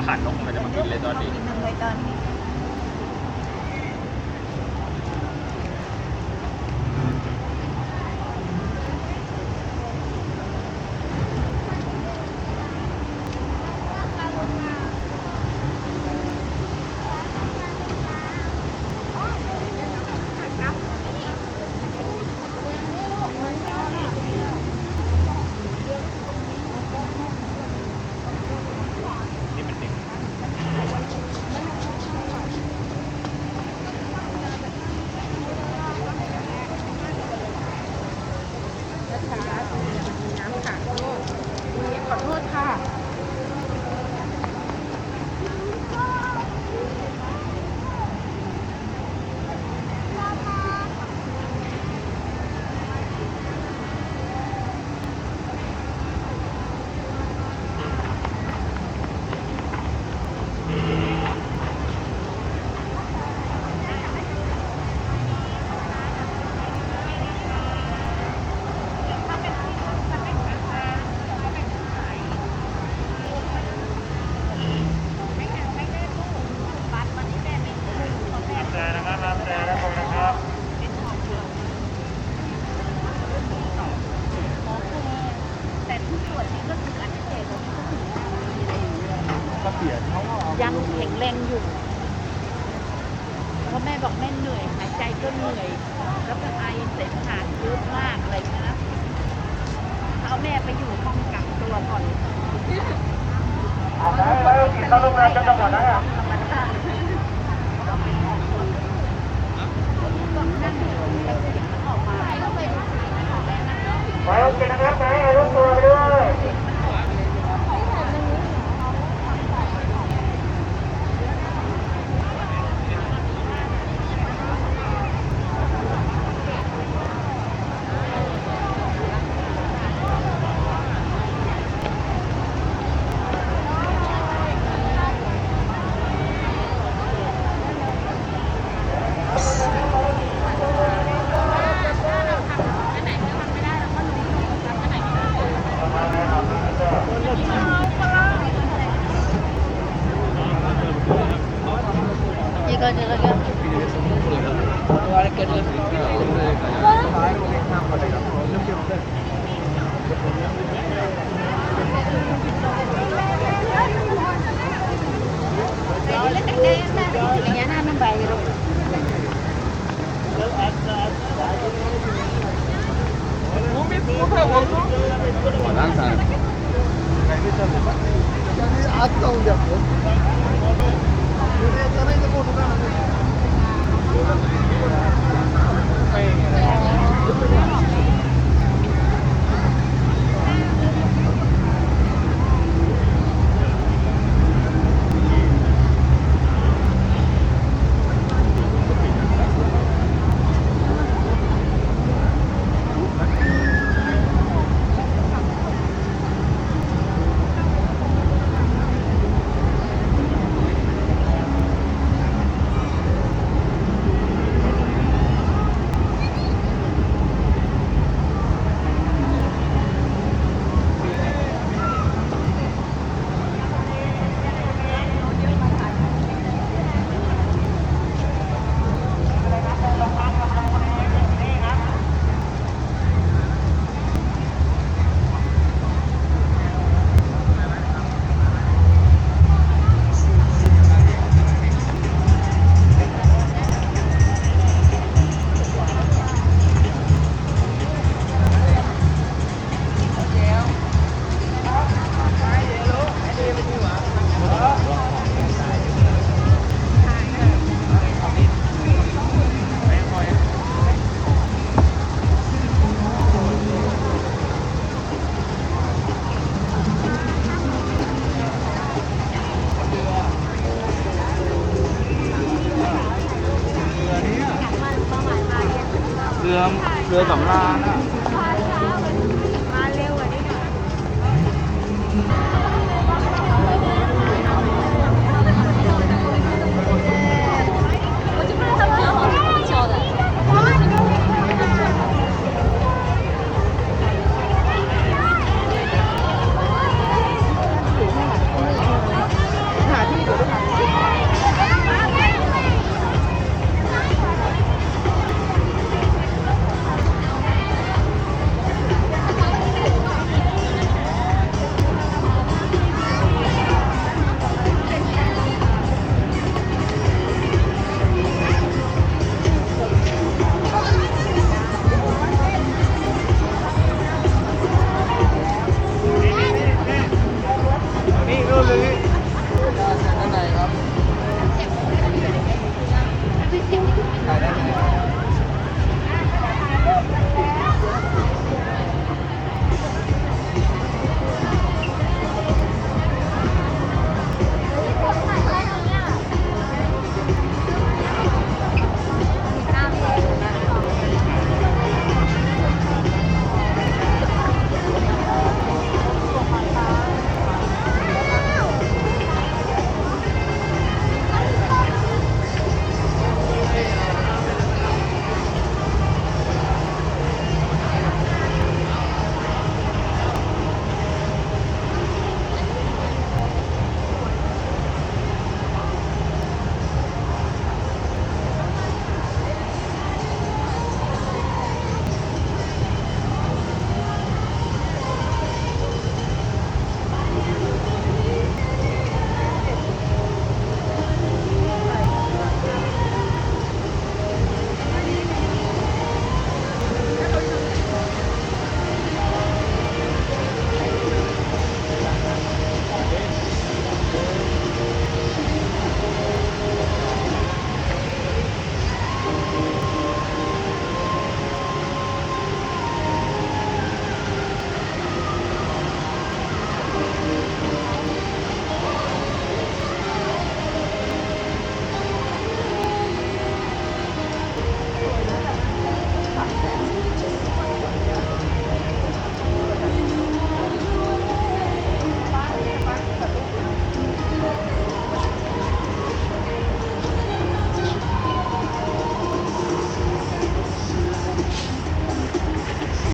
ขันนกมันจะมากินเลยตอนนี้ กินทำไมตอนนี้นี่มันเด็ก น้ำค่ะขอโทษค่ะแต่นะครับน้ำแต่แล้วผมนะครับ แต่ที่ตรวจนี่ก็คืออันเจ็บ ก็เปลี่ยนเขาก็เอา ยังแข็งแรงอยู่เพราะแม่บอกแม่เหนื่อยหายใจก็เหนื่อย แล้วก็ไอเสมหะเยอะมากอะไรอย่างเงี้ยนะเอาแม่ไปอยู่ห้องกักตัวก่อนแล้วกินข้าวต้มแล้วจะต้องหมดแล้วอ่ะ ธรรมชาติก็นั่งอยู่แล้วเสียงมันออกมาแล้วไปดูสิมันออกแม่นั่ง ไปโอเคนะครับไปรู้ตัวไปด้วย 이거 저거 kaya na ng bayro. 항상 아까운데